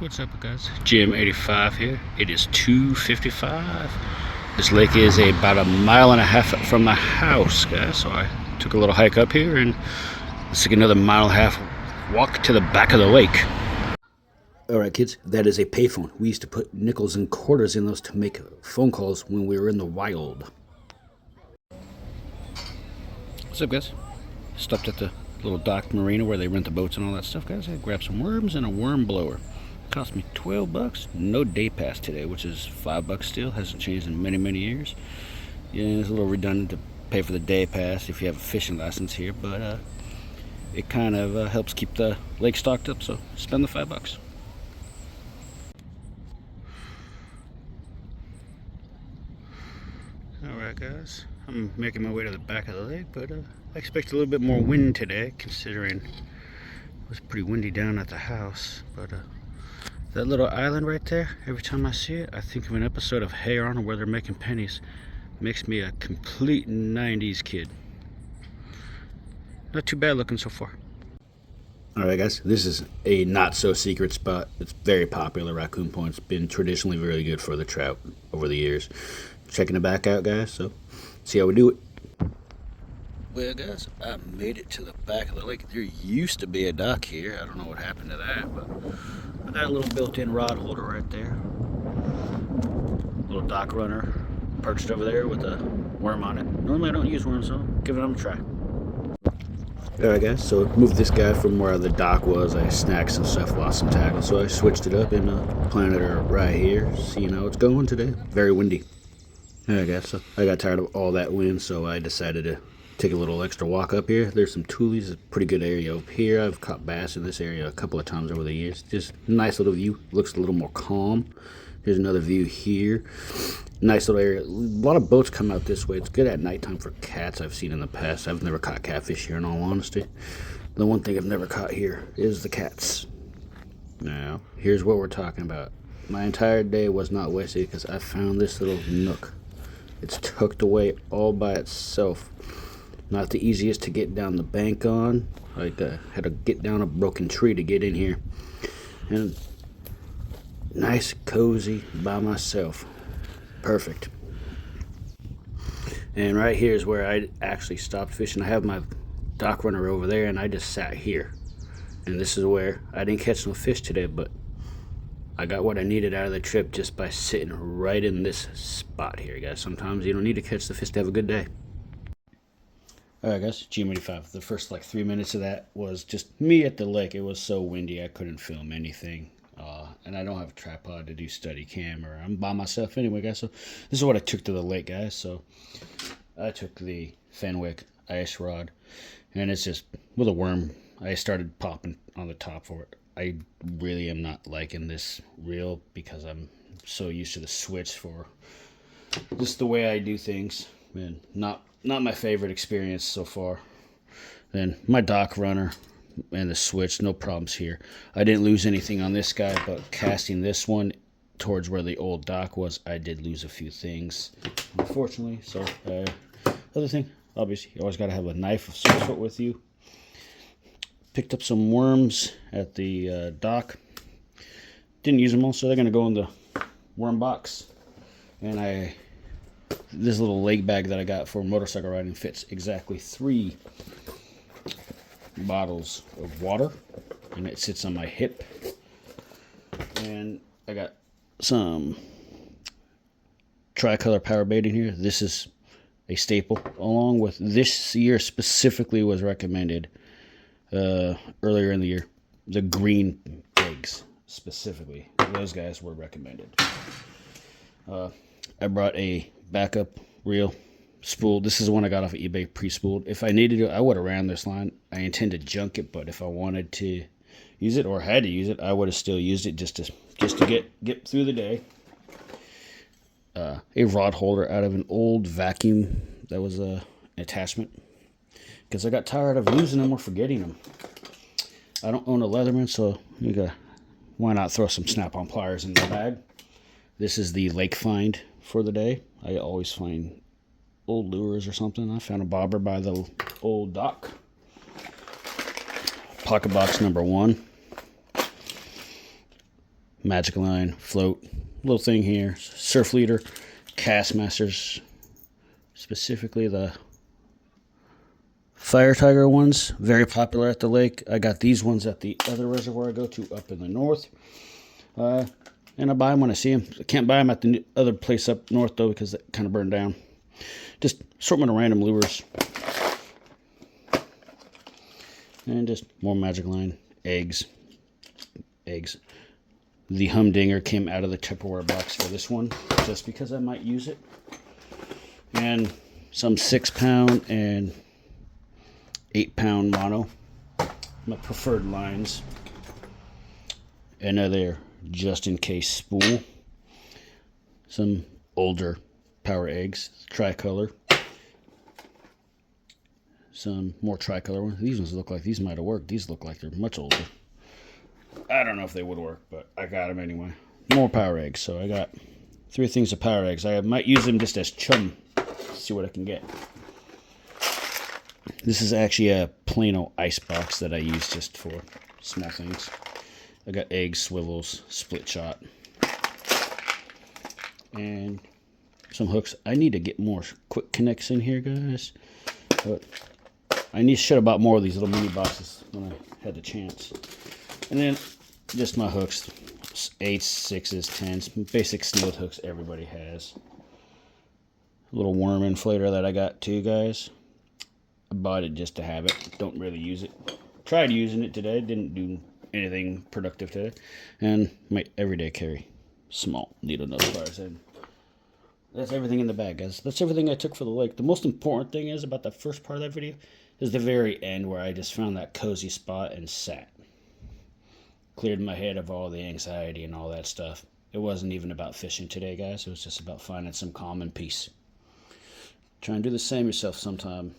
What's up, guys? GM85 here. It is 2:55. This lake is about a mile and a half from my house, guys. So I took a little hike up here, and let's take another mile and a half walk to the back of the lake. All right, kids, that is a payphone. We used to put nickels and quarters in those to make phone calls when we were in the wild. What's up, guys? Stopped at the little dock marina where they rent the boats and all that stuff, guys. I grabbed some worms and a worm blower. Cost me $12. No day pass today, which is $5 still. Hasn't changed in many years. Yeah, it's a little redundant to pay for the day pass if you have a fishing license here, but it kind of helps keep the lake stocked up, so spend the $5. Alright, guys, I'm making my way to the back of the lake, but I expect a little bit more wind today, considering it was pretty windy down at the house. But that little island right there, every time I see it, I think of an episode of Hey Arnold where they're making pennies. Makes me a complete 90s kid. Not too bad looking so far. Alright, guys, this is a not so secret spot. It's very popular. Raccoon Point's been traditionally really good for the trout over the years. Checking it back out, guys, so see how we do it. Well, guys, I made it to the back of the lake. There used to be a dock here. I don't know what happened to that, but I got a little built-in rod holder right there. Little dock runner perched over there with a worm on it. Normally I don't use worms, so give it a try. Alright, guys, so moved this guy from where the dock was. I snagged some stuff, lost some tackle, so I switched it up and planted her right here. See how it's going today. Very windy. Alright, guys, so I got tired of all that wind, so I decided to take a little extra walk up here. There's some tulies, a pretty good area up here. I've caught bass in this area a couple of times over the years. Just nice little view. Looks a little more calm. Here's another view here. Nice little area. A lot of boats come out this way. It's good at nighttime for cats I've seen in the past. I've never caught catfish here, in all honesty. The one thing I've never caught here is the cats. Now, here's what we're talking about. My entire day was not wasted because I found this little nook. It's tucked away all by itself. Not the easiest to get down the bank on. I had to get down a broken tree to get in here. And nice, cozy by myself. Perfect. And right here is where I actually stopped fishing. I have my dock runner over there, and I just sat here. And this is where I didn't catch no fish today, but I got what I needed out of the trip just by sitting right in this spot here, guys. Sometimes you don't need to catch the fish to have a good day. Alright, guys, GM85. The first 3 minutes of that was just me at the lake. It was so windy I couldn't film anything. And I don't have a tripod to do steady cam, or I'm by myself anyway, guys. So this is what I took to the lake, guys. So I took the Fenwick ice rod, and it's just with a worm. I started popping on the top for it. I really am not liking this reel because I'm so used to the switch for just the way I do things. Man, not my favorite experience so far. Then my dock runner and the switch, no problems here. I didn't lose anything on this guy, but casting this one towards where the old dock was, I did lose a few things, unfortunately. So, other thing, obviously, you always got to have a knife of some sort with you. Picked up some worms at the dock. Didn't use them all, so they're going to go in the worm box. And this little leg bag that I got for motorcycle riding fits exactly 3 bottles of water, and it sits on my hip. And I got some tricolor power bait in here. This is a staple, along with this year specifically was recommended earlier in the year. The green eggs specifically, those guys were recommended. I brought a backup reel, spooled. This is the one I got off of eBay, pre-spooled. If I needed it, I would have ran this line. I intend to junk it, but if I wanted to use it or had to use it, I would have still used it just to get through the day. A rod holder out of an old vacuum that was an attachment, because I got tired of losing them or forgetting them. I don't own a Leatherman, so why not throw some snap-on pliers in the bag? This is the lake find for the day. I always find old lures or something. I found a bobber by the old dock. Pocket box number 1. Magic Line, float, little thing here, surf leader, Castmasters, specifically the Fire Tiger ones, very popular at the lake. I got these ones at the other reservoir I go to up in the north. And I buy them when I see them. I can't buy them at the other place up north, though, because it kind of burned down. Just assortment of random lures. And just more Magic Line. Eggs. The Humdinger came out of the Tupperware box for this one, just because I might use it. And some 6-pound and 8-pound mono. My preferred lines. Another just in case spool. Some older Power Eggs, tricolor. Some more tricolor ones. These ones look like these might have worked. These look like they're much older. I don't know if they would work, but I got them anyway. More Power Eggs. So I got 3 things of Power Eggs. I might use them just as chum. See what I can get. This is actually a Plano ice box that I use just for small things. I got eggs, swivels, split shot, and some hooks. I need to get more quick connects in here, guys. But I should have bought more of these little mini boxes when I had the chance. And then just my hooks, 8s, 6s, 10s, basic snowed hooks everybody has. A little worm inflator that I got too, guys. I bought it just to have it. Don't really use it. Tried using it today. Didn't do anything productive today. And my everyday carry. Small needle nose pliers. And that's everything in the bag, guys. That's everything I took for the lake. The most important thing is about the first part of that video is the very end where I just found that cozy spot and sat. Cleared my head of all the anxiety and all that stuff. It wasn't even about fishing today, guys. It was just about finding some calm and peace. Try and do the same yourself sometime.